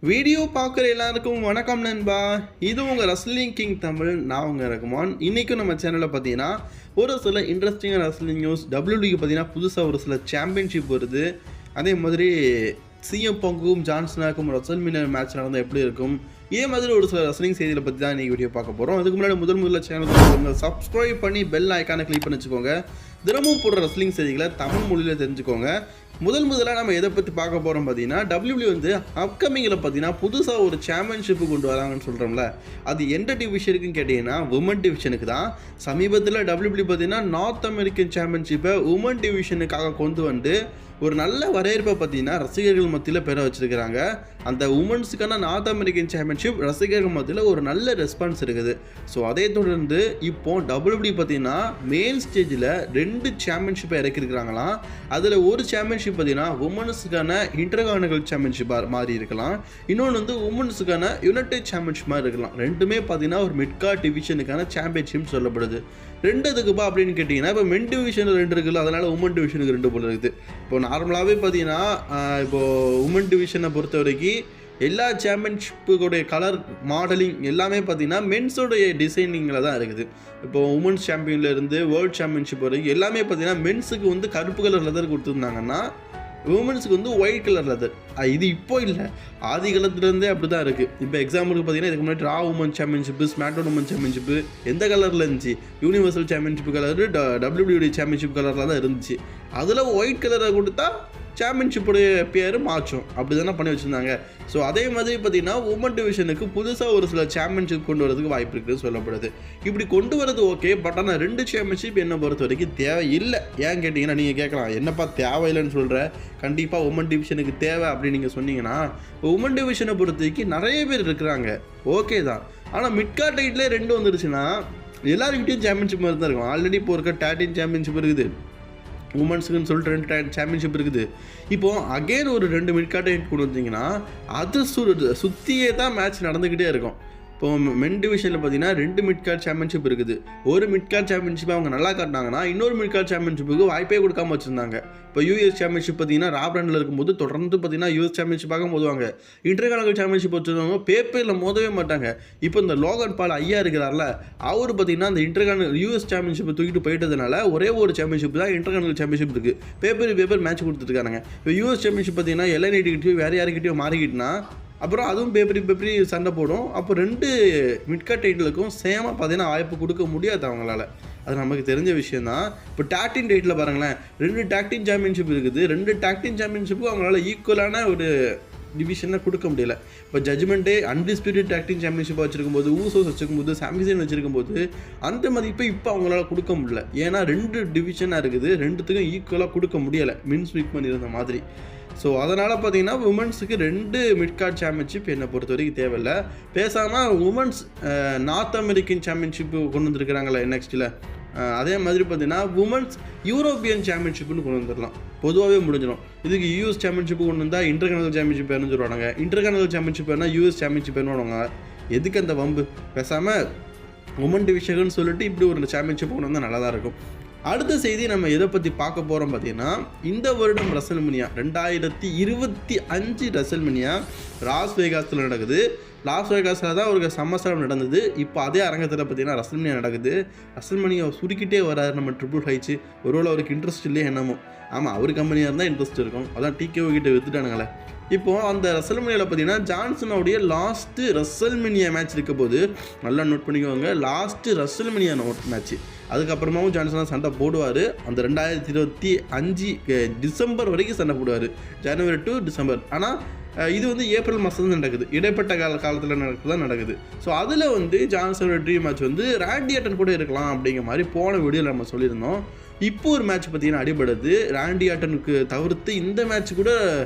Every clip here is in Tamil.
வீடியோ பார்க்குற எல்லாருக்கும் வணக்கம் நண்பா. இது உங்கள் ரஸ்லிங் கிங் தமிழ். நான் உங்கள் ரகுமான். இன்றைக்கும் நம்ம சேனலில் பார்த்தீங்கன்னா ஒரு சில இன்ட்ரெஸ்டிங்கான ரஸ்லிங் நியூஸ். டபிள்யூடிக்கு பார்த்தீங்கன்னா புதுசாக ஒரு சில சாம்பியன்ஷிப் வருது. அதே மாதிரி சிஎம் பங்குக்கும் ஜான்சனாக்கும் ரசல்மீனியா மேட்ச் நடந்தால் எப்படி இருக்கும், இதே மாதிரி ஒரு சில ரஸ்லிங் செய்திகளை பற்றி தான் இன்றைக்கி வீடியோ பார்க்க போகிறோம். அதுக்கு முன்னாடி முதல்ல சேனலுக்கு சப்ஸ்கிரைப் பண்ணி பெல் ஐக்கானை கிளிக் பண்ணி வச்சுக்கோங்க. தினமும் போடுற ரஸ்லிங் செய்திகளை தமிழ் மொழியில் தெரிஞ்சுக்கோங்க. முதலாக நம்ம எதை பற்றி பார்க்க போகிறோம் பார்த்தீங்கன்னா, டபிள்யூபிள்யூ வந்து அப்கமிங்கில் பார்த்தீங்கன்னா புதுசாக ஒரு சாம்பியன்ஷிப்பு கொண்டு வராங்கன்னு சொல்கிறோம்ல, அது எந்த டிவிஷனுக்குன்னு கேட்டிங்கன்னா உமன் டிவிஷனுக்கு தான். சமீபத்தில் டபிள்யூபிள்யூ பார்த்தீங்கன்னா நார்த் அமெரிக்கன் சாம்பியன்ஷிப்பை உமன் டிவிஷனுக்காக கொண்டு வந்து ஒரு நல்ல வரவேற்பை பார்த்தீங்கன்னா ரசிகர்கள் மத்தியில் பெற வச்சுருக்கிறாங்க. அந்த உமன்ஸுக்கான நார்த் அமெரிக்கன் சாம்பியன்ஷிப் ரசிகர்கள் மத்தியில் ஒரு நல்ல ரெஸ்பான்ஸ் இருக்குது. ஸோ அதை தொடர்ந்து இப்போது டபிள்யூபிள்யூ பார்த்தீங்கன்னா மெயின் ஸ்டேஜில் 2 சாம்பியன்ஷிப்பை இறக்கிருக்கிறாங்களாம். அதில் ஒரு சாம்பியன்ஷிப் பார்த்தீங்கன்னா உமன்ஸுக்கான இன்டர்கான்டினென்டல் சாம்பியன்ஷிப்பாக மாறி இருக்கலாம், இன்னொன்று வந்து உமன்ஸுக்கான யுனைடெட் சாம்பியன்ஷிப் மாதிரி இருக்கலாம். ரெண்டுமே பார்த்தீங்கன்னா ஒரு மிட்கார்ட் டிவிஷனுக்கான சாம்பியன்ஷிப் சொல்லப்படுது. 2 எதுக்குப்பா அப்படின்னு கேட்டிங்கன்னா, இப்போ மென் டிவிஷனில் 2 இருக்குல்ல, அதனால் உமன் டிவிஷனுக்கு 2 போல இருக்குது. இப்போ நார்மலாகவே பார்த்தீங்கன்னா இப்போது உமன் டிவிஷனை பொறுத்த வரைக்கும் எல்லா சாம்பியன்ஷிப்புடைய கலர் மாடலிங் எல்லாமே பார்த்தீங்கன்னா மென்ஸோடைய டிசைனிங்கில் தான் இருக்குது. இப்போது உமன்ஸ் சாம்பியன்லேருந்து வேர்ல்டு சாம்பியன்ஷிப் வரைக்கும் எல்லாமே பார்த்தீங்கன்னா மென்ஸுக்கு வந்து கருப்பு கலர் லெதர் கொடுத்துருந்தாங்கன்னா உமன்ஸுக்கு வந்து ஒயிட் கலர் லெதர். இது இப்போ இல்லை, ஆதி காலத்துலேருந்தே அப்படி தான் இருக்குது. இப்போ எக்ஸாம்பிளுக்கு பார்த்தீங்கன்னா இதுக்கு முன்னாடி Raw women championship, SmackDown women championship எந்த கலரில் இருந்துச்சு? Universal championship colour WWE championship கலரில் தான் இருந்துச்சு. அதில் ஒயிட் கலரை கொடுத்தா சாம்பியன்ஷிப்புடைய பேர் மாற்றும், அப்படி தானே பண்ணி வச்சுருந்தாங்க. ஸோ அதே மாதிரி பார்த்தீங்கன்னா உமன் டிவிஷனுக்கு புதுசாக ஒரு சில சாம்பியன்ஷிப் கொண்டு வரதுக்கு வாய்ப்பு இருக்குதுன்னு சொல்லப்படுது. இப்படி கொண்டு வரது ஓகே, பட் ஆனால் 2 சாம்பியன்ஷிப் என்னை பொறுத்த வரைக்கும் தேவை இல்லை. ஏன் கேட்டிங்கன்னா, நீங்கள் கேட்கலாம் என்னப்பா தேவையில்லைன்னு சொல்கிற, கண்டிப்பாக உமன் டிவிஷனுக்கு தேவை அப்படின்னு நீங்கள் சொன்னீங்கன்னா, உமன் டிவிஷனை பொறுத்த வரைக்கும் நிறைய பேர் இருக்கிறாங்க, ஓகே தான். ஆனால் மிட்கார்ட் டைட்டில் 2 வந்துருச்சுன்னா எல்லாருக்கிட்டையும் சாம்பியன்ஷிப் மாதிரி தான் இருக்கும். ஆல்ரெடி இப்போ இருக்க டேட்டின் சாம்பியன்ஷிப் இருக்குது, உமன்ஸுக்குன்னு சொல்லிட்டு 2 சாம்பியன்ஷிப் இருக்குது. இப்போது அகெயின் ஒரு 2 மிட்கார்ட் டைட்டில் கொண்டு வந்தீங்கன்னா அது சுற்றியே தான் மேட்ச் நடந்துக்கிட்டே இருக்கும். இப்போது மென் டிவிஷனில் பார்த்தீங்கன்னா 2 மிட்கார்ட் சாம்பியன்ஷிப் இருக்குது. ஒரு மிட்கார்ட் சாம்பியன்ஷிப்பை அவங்க நல்லா காட்டினாங்கன்னா இன்னொரு மிட்கார்ட் சாம்பியன்ஷிப்புக்கு வாய்ப்பே கொடுக்காம வச்சுருந்தாங்க. இப்போ யூஎஸ் சாம்பியன்ஷிப் பார்த்தீங்கன்னா ராப்ராண்டில் இருக்கும்போது தொடர்ந்து பார்த்தீங்கன்னா யூஎஸ் சாம்பியன்ஷிப்பாக மோதுவாங்க. இன்டர்கான்டினென்டல் சாம்பியன்ஷிப் வச்சுருந்தவங்க பேப்பரில் மோதவே மாட்டாங்க. இப்போ இந்த லோகன் பால் ஐயா இருக்கிறார்ல, அவர் பார்த்தீங்கன்னா அந்த இன்டர்கான்டினென்டல் யூஎஸ் சாம்பியன்ஷிப்பை தூக்கிட்டு போயிட்டதுனால ஒரே ஒரு சாம்பியன்ஷிப் தான் இன்டர்கான்டினென்டல் சாம்பியன்ஷிப் இருக்குது. பேப்பர் மேட்ச் கொடுத்துருக்காங்க. இப்போ யூஎஸ் சாம்பியன்ஷிப் பார்த்தீங்கன்னா எல்ஐடிக்கிட்டையும் வேறு யாருக்கிட்டையும் மாறிக்கிட்டுனா அப்புறம் அதுவும் பேப்பரி சண்டை போடும். அப்போ 2 மிட்கார்ட் டைட்டிலுக்கும் சேமாக பார்த்தீங்கன்னா வாய்ப்பு கொடுக்க முடியாது அவங்களால. அது நமக்கு தெரிஞ்ச விஷயந்தான். இப்போ டாக்டின் டைட்டில் பாருங்களேன், 2 டாக்டின் சாம்பியன்ஷிப் இருக்குது. 2 டாக்டின் சாம்பியன்ஷிப்புக்கும் அவங்களால ஈக்குவலான ஒரு டிவிஷனை கொடுக்க முடியல. இப்போ ஜட்ஜ்மெண்ட்டே அன்டிஸ்பியூட்டட் டாக்டின் சாம்பியன்ஷிப்பாக வச்சுருக்கும்போது, ஊசோஸ் வச்சுருக்கும்போது, சாம்பிசன் வச்சுருக்கும்போது அந்த மதிப்பை இப்போ அவங்களால கொடுக்க முடியல. ஏன்னா 2 டிவிஷனாக இருக்குது, 2த்துக்கும் ஈக்குவலாக கொடுக்க முடியலை, மின்ஸ் வீக்மன் இருந்த மாதிரி. ஸோ அதனால் பார்த்தீங்கன்னா உமன்ஸுக்கு 2 மிட்கார்ட் சாம்பியன்ஷிப் என்னை பொறுத்த வரைக்கும் தேவையில்லை. பேசாமல் உமன்ஸ் நார்த் அமெரிக்கன் சாம்பியன்ஷிப்பு கொண்டு வந்துருக்கிறாங்களே நெக்ஸ்ட்டில், அதே மாதிரி பார்த்தீங்கன்னா உமன்ஸ் யூரோப்பியன் சாம்பியன்ஷிப்னு கொண்டு வந்துடலாம், பொதுவாகவே முடிஞ்சிடும். இதுக்கு யூஎஸ் சாம்பியன்ஷிப்பு கொண்டு வந்தால் இன்டர்கான்டினென்டல் சாம்பியன்ஷிப் வேணும்னு சொல்லுவாங்க, இன்டர்கான்டினென்டல் சாம்பியன்ஷிப் வேணால் யூஎஸ் சாம்பியன்ஷிப் வேணுவாங்க. எதுக்கு அந்த வம்பு? பேசாமல் உமன் டிவிஷன் சொல்லிட்டு இப்படி ஒரு சாம்பியன்ஷிப் கொண்டு வந்தால் நல்லா தான் இருக்கும். அடுத்த செய்தி நம்ம எதை பற்றி பார்க்க போகிறோம் பார்த்தீங்கன்னா, இந்த வருடம் ரசல்மனியா 2025 ரசல்மனியா லாஸ் வேகாஸில் நடக்குது. லாஸ் வேகாஸில் தான் ஒரு சம்மர்ஸ்லாம் நடந்தது. இப்போ அதே அரங்கத்தில் பார்த்தீங்கன்னா ரசல்மனியா நடக்குது. ரசல்மனியா சுருக்கிட்டே வராரு நம்ம ட்ரிபிள் ஹைச்சு. ஒருவேளை அவருக்கு இன்ட்ரெஸ்ட் இல்லையே என்னமோ. ஆமாம், அவர் கம்பெனியாக இருந்தால் இன்ட்ரெஸ்ட் இருக்கும், அதான் டிகேஓ கிட்ட வித்துட்டானுங்களே. இப்போது அந்த ரசல்மனியாவில் பார்த்தீங்கன்னா ஜான்சனோடைய லாஸ்ட்டு ரசல்மனியா மேட்ச் இருக்க போது நல்லா நோட் பண்ணிக்கோங்க. லாஸ்ட்டு ரசல்மனியா மேட்ச்சு, அதுக்கப்புறமாவும் ஜான்சனாக சண்டை போடுவார். அந்த 2025 டிசம்பர் வரைக்கும் சண்டை போடுவார், ஜனவரி டு டிசம்பர். ஆனால் இது வந்து ஏப்ரல் மாதம் தான் நடக்குது, இடைப்பட்ட காலத்தில் நடக்குது. ஸோ அதில் வந்து ஜான்சனோட ட்ரீம் மேட்ச் வந்து ராண்டி ஆர்டன் கூட இருக்கலாம் அப்படிங்கிற மாதிரி போன வீடியோவில் நம்ம சொல்லியிருந்தோம். இப்போ ஒரு மேட்ச் பார்த்தீங்கன்னா அடிபடுது. ராண்டி ஆர்டனுக்கு தவிர்த்து இந்த மேட்ச் கூட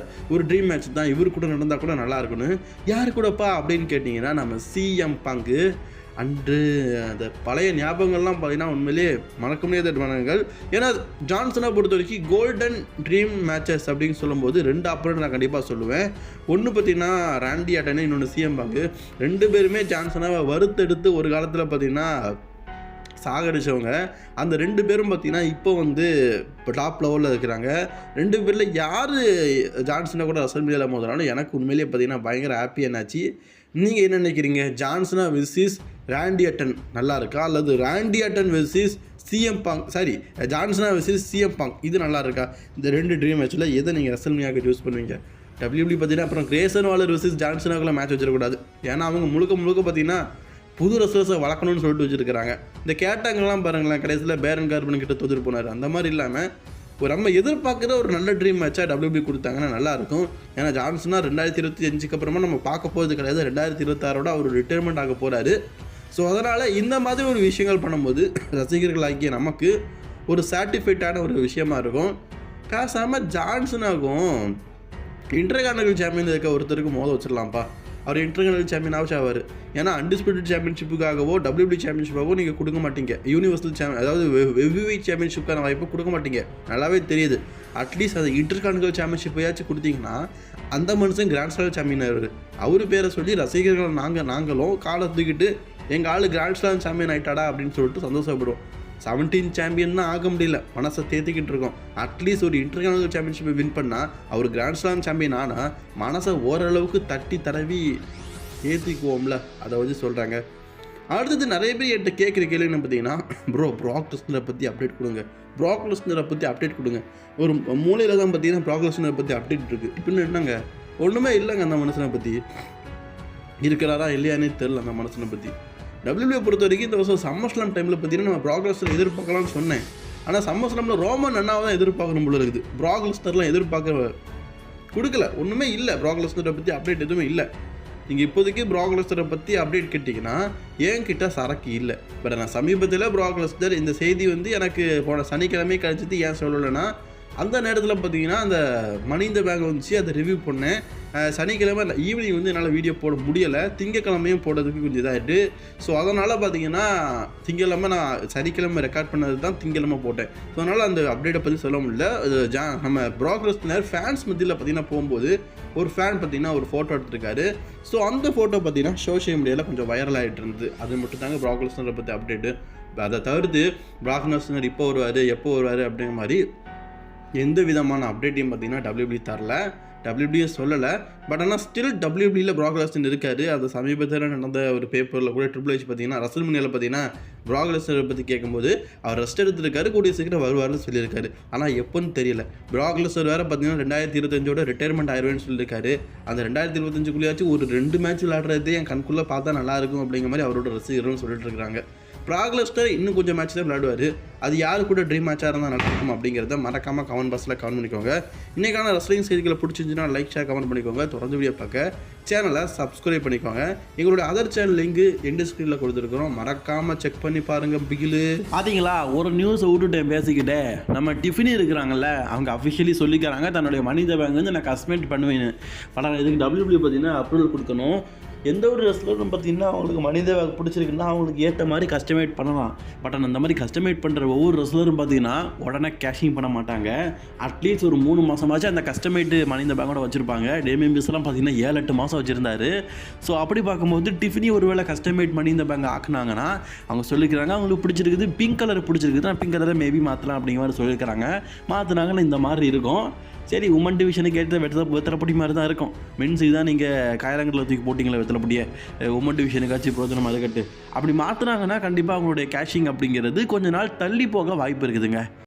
ஒரு ட்ரீம் மேட்ச் தான், இவர் கூட நடந்தால் கூட நல்லா இருக்குன்னு. யார் கூடப்பா அப்படின்னு கேட்டிங்கன்னா நம்ம சிஎம் பங்கு. அன்று அந்த பழைய ஞாபகங்கள்லாம் பார்த்தீங்கன்னா உண்மையிலேயே மறக்க முடியாத மனங்கள். ஏன்னா ஜான்சனை பொறுத்த வரைக்கும் கோல்டன் ட்ரீம் மேட்சஸ் அப்படின்னு சொல்லும்போது 2 ஆப்பரேட் நான் கண்டிப்பாக சொல்லுவேன். ஒன்று பார்த்தீங்கன்னா ராண்டி ஆர்டன், இன்னொன்று சிஎம் பங்கு. 2 பேருமே ஜான்சனாவை வறுத்தெடுத்து ஒரு காலத்தில் பார்த்தீங்கன்னா சாகடிச்சவங்க. அந்த 2 பேரும் பார்த்தீங்கன்னா இப்போ வந்து இப்போ டாப் லெவலில் இருக்கிறாங்க. 2 பேரில் யார் ஜான்சனா கூட ரசல்மேனியாவில் மோதினாலும் எனக்கு உண்மையிலேயே பார்த்தீங்கன்னா பயங்கர ஹாப்பியானாச்சு. நீங்கள் என்ன நினைக்கிறீங்க? ஜான்சனா வெர்சஸ் ராண்டி ஆர்டன் நல்லா இருக்கா, அல்லது Randy Orton versus CM Punk, sorry ஜான்சனா வெர்சஸ் சிஎம் பாங்க் இது நல்லா இருக்கா? இந்த 2 ட்ரீம் மேட்ச்சில் எதை நீங்கள் ரசல்மேனியாவுக்கு சூஸ் பண்ணுவீங்க? WWE பார்த்தீங்கன்னா அப்புறம் கிரேசன் வாலர் வெர்சஸ் ஜான்சனாக்குள்ள மேட்ச் வச்சிடக்கூடாது. ஏன்னா அவங்க முழுக்க பார்த்தீங்கன்னா புது ரசல்ஸை வளர்க்கணும்னு சொல்லிட்டு வச்சுருக்கிறாங்க. இந்த கேட்டாங்கலாம் பாருங்களேன், கடைசியில் பேரன் கார்பன் கிட்ட தோத்துட்டு போனார். அந்த மாதிரி இல்லாமல் ஒரு நம்ம எதிர்பார்க்குற ஒரு நல்ல ட்ரீம் மேட்சாக WWE கொடுத்தாங்கன்னா நல்லாயிருக்கும். ஏன்னா ஜான்சனா 2025க்கு அப்புறமா நம்ம பார்க்க போகிறது கிடையாது. 2026 அவர் ரிட்டைர்மெண்ட் ஆக போகிறாரு. ஸோ அதனால் இந்த மாதிரி ஒரு விஷயங்கள் பண்ணும்போது ரசிகர்களாகிய நமக்கு ஒரு சாட்டிஸ்ஃபைட்டான ஒரு விஷயமா இருக்கும். பேசாமல் ஜான்சனாகும் இன்டர்கான்டினென்டல் சாம்பியன் இருக்க ஒருத்தருக்கு மோத வச்சிடலாம்ப்பா. அவர் இன்டர்கான்டினென்டல் சாம்பியன் ஆவார். ஏன்னா அன்டிஸ்பியூட்டட் சாம்பியன்ஷிப்புக்காகவோ WWE சாம்பியன்ஷிப்பாகவோ நீங்கள் கொடுக்க மாட்டீங்க. யூனிவர்சல் அதாவது ஹெவிவெயிட் சாம்பியன்ஷிப்புக்கான வாய்ப்பு கொடுக்க மாட்டீங்க. நல்லாவே தெரியுது. அட்லீஸ்ட் அது இன்டர்கான்டினென்டல் சாம்பியன்ஷிப்பையாச்சும் கொடுத்தீங்கன்னா அந்த மனுஷன் கிராண்ட் ஸ்லாம் சாம்பியன் அவர் பேரை சொல்லி ரசிகர்கள் நாங்களும் காலை தூக்கிட்டு எங்கள் ஆள் கிராண்ட் ஸ்லாம் சாம்பியன் ஆகிட்டாடா அப்படின்னு சொல்லிட்டு சந்தோஷப்படுவோம். 17 சாம்பியன் தான் ஆக முடியல, மனசை தேத்திக்கிட்டு இருக்கோம். அட்லீஸ்ட் ஒரு இன்டர்கான்டினென்டல் சாம்பியன்ஷிப்பை வின் பண்ணால் அவர் கிராண்ட் ஸ்லாம் சாம்பியன் ஆனால் மனசை ஓரளவுக்கு தட்டி தடவி ஏற்றிக்குவோம்ல, அதை வச்சு சொல்கிறாங்க. அடுத்தது நிறைய பேர் என்கிட்ட கேட்குற கேள்வின்னு பார்த்தீங்கன்னா, ப்ராக் லெஸ்னரை பற்றி அப்டேட் கொடுங்க, ப்ராக் லெஸ்னரை பற்றி அப்டேட் கொடுங்க. ஒரு மூலையில் தான் பார்த்தீங்கன்னா ப்ராக் லெஸ்னரை பற்றி அப்டேட் இருக்குது. இப்படின்னு என்னங்க ஒன்றுமே இல்லைங்க. அந்த மனுஷனை பற்றி இருக்கிறாரா இல்லையானே தெரில. அந்த மனுஷனை பற்றி WWE பொறுத்த வரைக்கும் இந்த வருஷம் சம்மர்ஸ்லாம் டைமில் பார்த்தீங்கன்னா நம்ம ப்ராக் லெஸ்னர் எதிர்பார்க்கலாம்னு சொன்னேன். ஆனால் சம்மர்ஸ்லாமில் ரோமன் அண்ணாவை தான் எதிர்பார்க்கணும் போல இருக்குது. ப்ராக் லெஸ்னர்லாம் எதிர்பார்க்க கொடுக்கல, ஒன்றுமே இல்லை. ப்ராக் லெஸ்னரை பற்றி அப்டேட் எதுவுமே இல்லை. நீங்கள் இப்போதைக்கு ப்ராக் லெஸ்னரை பற்றி அப்டேட் கேட்டிங்கன்னா என்கிட்ட சரக்கு இல்லை. பட் நான் சமீபத்தில் ப்ராக் லெஸ்னர் இந்த செய்தி வந்து எனக்கு போன சனிக்கிழமை கழிச்சது ஏன் சொல்லலைன்னா, அந்த நேரத்தில் பார்த்தீங்கன்னா அந்த மணி இந்த பேங்க் வந்துச்சு, அதை ரிவ்யூ பண்ணேன். சனிக்கிழமை ஈவினிங் வந்து என்னால் வீடியோ போட முடியலை. திங்கக்கிழமையும் போடுறதுக்கு கொஞ்சம் இதாகிட்டு. ஸோ அதனால் பார்த்தீங்கன்னா திங்கக்கிழமை நான் சனிக்கிழமை ரெக்கார்ட் பண்ணது தான் திங்கக்கிழமை போட்டேன். ஸோ அதனால் அந்த அப்டேட்டை பற்றி சொல்ல முடியல. நம்ம ப்ராக் லெஸ்னர் ஃபேன்ஸ் மத்தியில் பார்த்தீங்கன்னா போகும்போது ஒரு ஃபேன் பார்த்தீங்கன்னா ஒரு ஃபோட்டோ எடுத்திருக்காரு. ஸோ அந்த ஃபோட்டோ பார்த்தீங்கன்னா சோஷியல் மீடியாவில் கொஞ்சம் வைரல் ஆகிட்டு இருந்தது. அது மட்டும் தாங்க ப்ராக் லெஸ்னரை பற்றி அப்டேட்டு. அதை தவிர்த்து ப்ராக் லெஸ்னர் இப்போ வருவார் எப்போ வருவார் அப்படிங்கிற மாதிரி எந்த விதமான அப்டேட்டையும் பார்த்தீங்கன்னா WWE தரல, WWE சொல்லலை. பட் ஆனால் ஸ்டில் WWEல ப்ராக் லெஸ்னர் இருக்காரு. அது சமீபத்தில் நடந்த ஒரு பேப்பரில் கூட ட்ரிபிள் ஹெச் பார்த்தீங்கன்னா ரசல்மேனியாவில் பார்த்தீங்கன்னா ப்ராக் லெஸ்னரை பற்றி கேட்கும்போது அவர் ரெஸ்ட் எடுத்துருக்காரு, கூடிய சீக்கிரம் வருவார்னு சொல்லியிருக்காரு. ஆனால் எப்போன்னு தெரியல. ப்ராக் லெஸ்னர் வேறு பார்த்தீங்கன்னா 2025 ரிட்டையர்மெண்ட் ஆயிடுவேன்னு சொல்லியிருக்காரு. அந்த 2025 ஒரு 2 மேட்ச் விளையாடுறதே என் கண்குள்ளே பார்த்தா நல்லாயிருக்கும் அப்படிங்கிற மாதிரி அவரோட ரசிகர்னு சொல்லிட்டு இருக்காங்க. ப்ராக் லெஸ்னர் இன்னும் கொஞ்சம் மேட்ச் தான் விளையாடுவார். அது யாரு கூட ட்ரீம் மேட்சாக இருந்தால் நடக்கும் அப்படிங்கிறத மறக்காமல் கமெண்ட் பாக்ஸில் கமெண்ட் பண்ணிக்கோங்க. இன்றைக்கான ரெஸ்லிங் செய்திகளை பிடிச்சிருந்துச்சுன்னா லைக் ஷேர் கமெண்ட் பண்ணிக்கோங்க. தொடர்ந்து வீடியோ பார்க்க சேனலை சப்ஸ்கிரைப் பண்ணிக்கோங்க. எங்களுடைய அதர் சேனல் லிங்கு எண்டு ஸ்க்ரீனில் கொடுத்துருக்குறோம், மறக்காமல் செக் பண்ணி பாருங்கள். பிகிலு பார்த்தீங்களா, ஒரு நியூஸை விட்டுட்டேன் பேசிக்கிட்டே. நம்ம டிஃபினி இருக்கிறாங்கல்ல, அவங்க அஃபிஷியலி சொல்லிக்கிறாங்க தன்னுடைய மனித பேங்க் வந்து நான் கஸ்டமைட் பண்ணுவேன்னு. படம் இதுக்கு WWE பார்த்தீங்கன்னா அப்ரூவல் கொடுக்கணும். எந்த ஒரு ரெஸ்லரும் பார்த்தீங்கன்னா அவங்களுக்கு மனித பிடிச்சிருக்குன்னா அவங்களுக்கு ஏற்ற மாதிரி கஸ்டமைட் பண்ணலாம். பட் ஆனால் அந்த மாதிரி கஸ்டமைட் பண்ணுற ஒவ்வொரு ரெஸ்லரும் பார்த்தீங்கன்னா உடனே கேஷிங் பண்ண மாட்டாங்க. அட்லீஸ்ட் ஒரு 3 மாதமாச்சும் அந்த கஸ்டமைட்டு மனித பேங்கோட வச்சுருப்பாங்க. டேமியன் பிரிஸ்ட்லாம் பார்த்தீங்கன்னா 7-8 மாதம் வச்சுருந்தாரு. ஸோ அப்படி பார்க்கும்போது டிஃபினி ஒரு வேளை கஸ்டமைட் மனித பேங்க் ஆக்குனாங்கன்னா அவங்க சொல்லிக்கிறாங்க அவங்களுக்கு பிடிச்சிருக்குது, பிங்க் கலர் பிடிச்சிருக்குது, நான் பிங்க் கலரை மேபி மாற்றலாம் அப்படிங்கிற மாதிரி சொல்லியிருக்கிறாங்க. மாற்றினாங்கன்னா இந்த மாதிரி இருக்கும். சரி, உமன் டிவிஷனுக்கு ஏற்ற வெத்தலைப்பொடி மாதிரி தான் இருக்கும். மென்ஸுக்கு தான் நீங்கள் காயலங்களில் தூக்கி போட்டிங்களே வெத்தலைப்பொடியை, உமன் டிவிஷனுக்காச்சும் பிரோஜனம் அதை கட்டு அப்படி மாற்றினாங்கன்னா கண்டிப்பாக அவங்களுடைய கேஷிங் அப்படிங்கிறது கொஞ்ச நாள் தள்ளி போக வாய்ப்பு இருக்குதுங்க.